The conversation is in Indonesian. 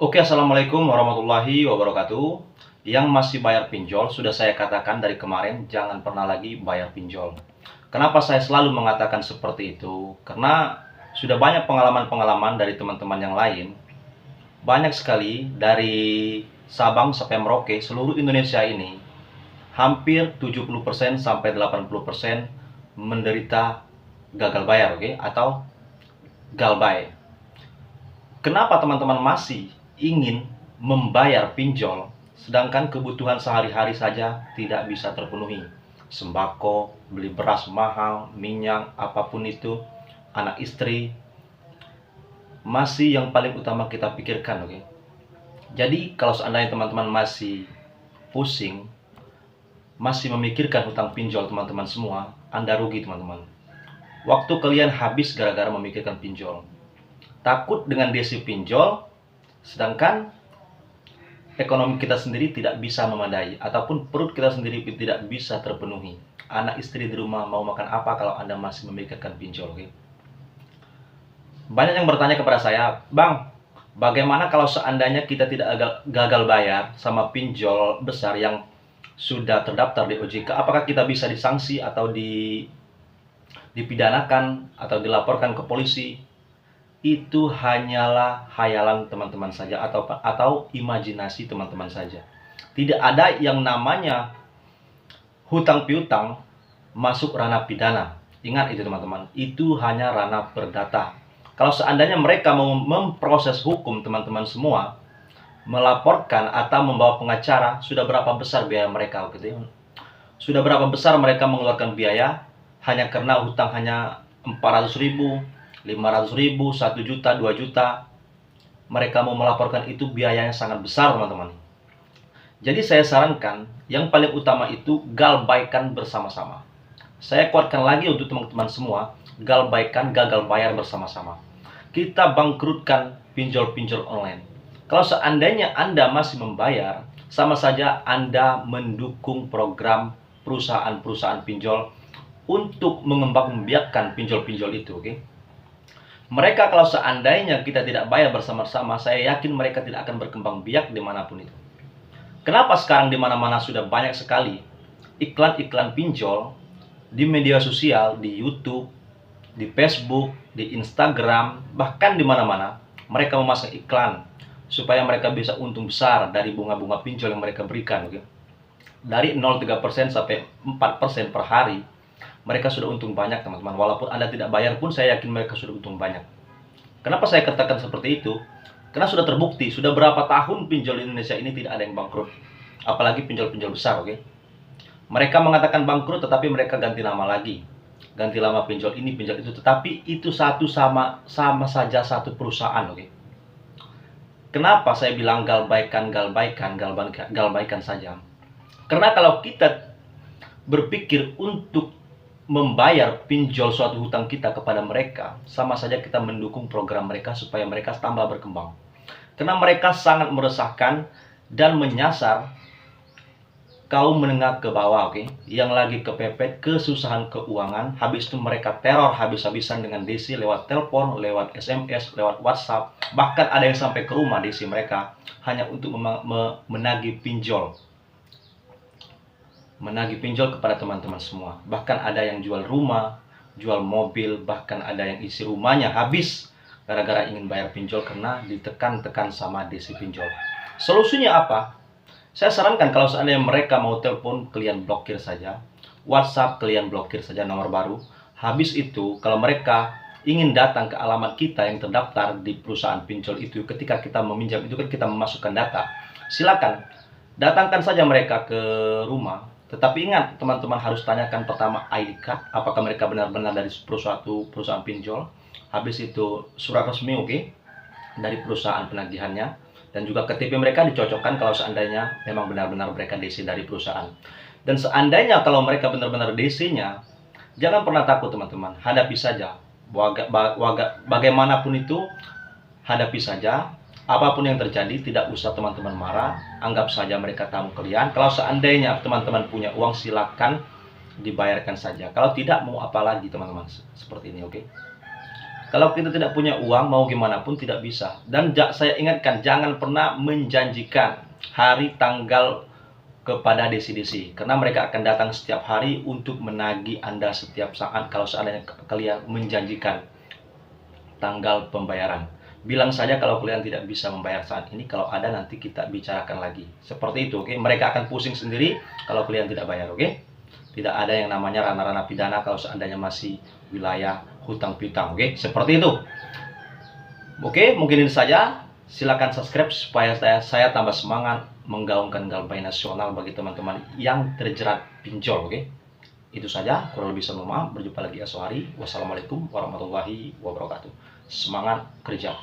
Oke, assalamualaikum warahmatullahi wabarakatuh. Yang masih bayar pinjol, sudah saya katakan dari kemarin, jangan pernah lagi bayar pinjol. Kenapa saya selalu mengatakan seperti itu? Karena sudah banyak pengalaman-pengalaman dari teman-teman yang lain. Banyak sekali dari Sabang sampai Merauke, seluruh Indonesia ini, hampir 70% sampai 80% menderita gagal bayar, oke? Atau galbay. Kenapa teman-teman masih ingin membayar pinjol, sedangkan kebutuhan sehari-hari saja tidak bisa terpenuhi? Sembako, beli beras mahal, minyak, apapun itu, anak istri, masih yang paling utama kita pikirkan, oke? Jadi, kalau seandainya teman-teman masih pusing, masih memikirkan hutang pinjol teman-teman semua, Anda rugi teman-teman. Waktu kalian habis gara-gara memikirkan pinjol. Takut dengan desi pinjol, sedangkan ekonomi kita sendiri tidak bisa memadai, ataupun perut kita sendiri tidak bisa terpenuhi. Anak istri di rumah mau makan apa kalau Anda masih memikirkan pinjol, oke? Banyak yang bertanya kepada saya, Bang, bagaimana kalau seandainya kita tidak gagal bayar sama pinjol besar yang sudah terdaftar di OJK, apakah kita bisa disanksi atau dipidanakan atau dilaporkan ke polisi? Itu hanyalah hayalan teman-teman saja atau imajinasi teman-teman saja. Tidak ada yang namanya hutang piutang masuk ranah pidana. Ingat itu teman-teman, itu hanya ranah perdata. Kalau seandainya mereka mau memproses hukum teman-teman semua, melaporkan atau membawa pengacara, sudah berapa besar biaya mereka gitu ya? Sudah berapa besar mereka mengeluarkan biaya hanya karena hutang hanya 400.000, 500.000, 1 juta, 2 juta. Mereka mau melaporkan, itu biayanya sangat besar teman-teman. Jadi saya sarankan, yang paling utama itu galbaikan bersama-sama. Saya kuatkan lagi untuk teman-teman semua, galbaikan gagal bayar bersama-sama. Kita bangkrutkan pinjol-pinjol online. Kalau seandainya Anda masih membayar, sama saja Anda mendukung program perusahaan-perusahaan pinjol untuk mengembangbiakkan pinjol-pinjol itu, oke? Mereka kalau seandainya kita tidak bayar bersama-sama, saya yakin mereka tidak akan berkembang biak dimanapun itu. Kenapa sekarang di mana-mana sudah banyak sekali iklan-iklan pinjol di media sosial, di YouTube, di Facebook, di Instagram, bahkan di mana-mana mereka memasang iklan supaya mereka bisa untung besar dari bunga-bunga pinjol yang mereka berikan, oke? Dari 0,3% sampai 4% per hari, mereka sudah untung banyak teman-teman. Walaupun Anda tidak bayar pun, saya yakin mereka sudah untung banyak. Kenapa saya katakan seperti itu? Karena sudah terbukti, sudah berapa tahun pinjol di Indonesia ini tidak ada yang bangkrut. Apalagi pinjol-pinjol besar, oke? Mereka mengatakan bangkrut, tetapi mereka ganti nama lagi. Ganti nama pinjol ini, pinjol itu. Tetapi itu sama saja satu perusahaan, oke? Kenapa saya bilang galbaikan saja? Karena kalau kita berpikir untuk membayar pinjol suatu hutang kita kepada mereka, sama saja kita mendukung program mereka supaya mereka tambah berkembang. Karena mereka sangat meresahkan dan menyasar kaum menengah ke bawah, oke? Yang lagi kepepet, kesusahan keuangan, habis itu mereka teror habis-habisan dengan desi lewat telepon, lewat SMS, lewat WhatsApp, bahkan ada yang sampai ke rumah desi mereka hanya untuk menagih pinjol. Menagih pinjol kepada teman-teman semua. Bahkan ada yang jual rumah, jual mobil, bahkan ada yang isi rumahnya habis gara-gara ingin bayar pinjol karena ditekan-tekan sama desi pinjol. Solusinya apa? Saya sarankan kalau seandainya mereka mau telepon, kalian blokir saja. WhatsApp, kalian blokir saja nomor baru. Habis itu, kalau mereka ingin datang ke alamat kita yang terdaftar di perusahaan pinjol itu, ketika kita meminjam itu kan kita memasukkan data. Silakan, datangkan saja mereka ke rumah. Tetapi ingat, teman-teman harus tanyakan pertama ID card, apakah mereka benar-benar dari perusahaan pinjol. Habis itu surat resmi, oke, dari perusahaan penagihannya. Dan juga KTP mereka dicocokkan kalau seandainya memang benar-benar mereka DC dari perusahaan. Dan seandainya kalau mereka benar-benar DC-nya, jangan pernah takut teman-teman, hadapi saja. Bagaimanapun itu, hadapi saja. Apapun yang terjadi, tidak usah teman-teman marah, anggap saja mereka tamu kalian. Kalau seandainya teman-teman punya uang, silakan dibayarkan saja. Kalau tidak, mau apa lagi teman-teman, seperti ini, oke? Kalau kita tidak punya uang, mau gimana pun tidak bisa. Dan saya ingatkan, jangan pernah menjanjikan hari tanggal kepada desi-desi, karena mereka akan datang setiap hari untuk menagih Anda setiap saat kalau seandainya kalian menjanjikan tanggal pembayaran. Bilang saja kalau kalian tidak bisa membayar saat ini, kalau ada nanti kita bicarakan lagi. Seperti itu, oke? Mereka akan pusing sendiri kalau kalian tidak bayar, oke? Tidak ada yang namanya ranah-ranah pidana kalau seandainya masih wilayah hutang piutang, oke? Seperti itu. Oke, mungkin ini saja. Silakan subscribe supaya saya tambah semangat menggaungkan Galbay Nasional bagi teman-teman yang terjerat pinjol, oke? Itu saja, kurang lebih saya mohon maaf. Berjumpa lagi esok hari. Wassalamualaikum warahmatullahi wabarakatuh. Semangat kerja.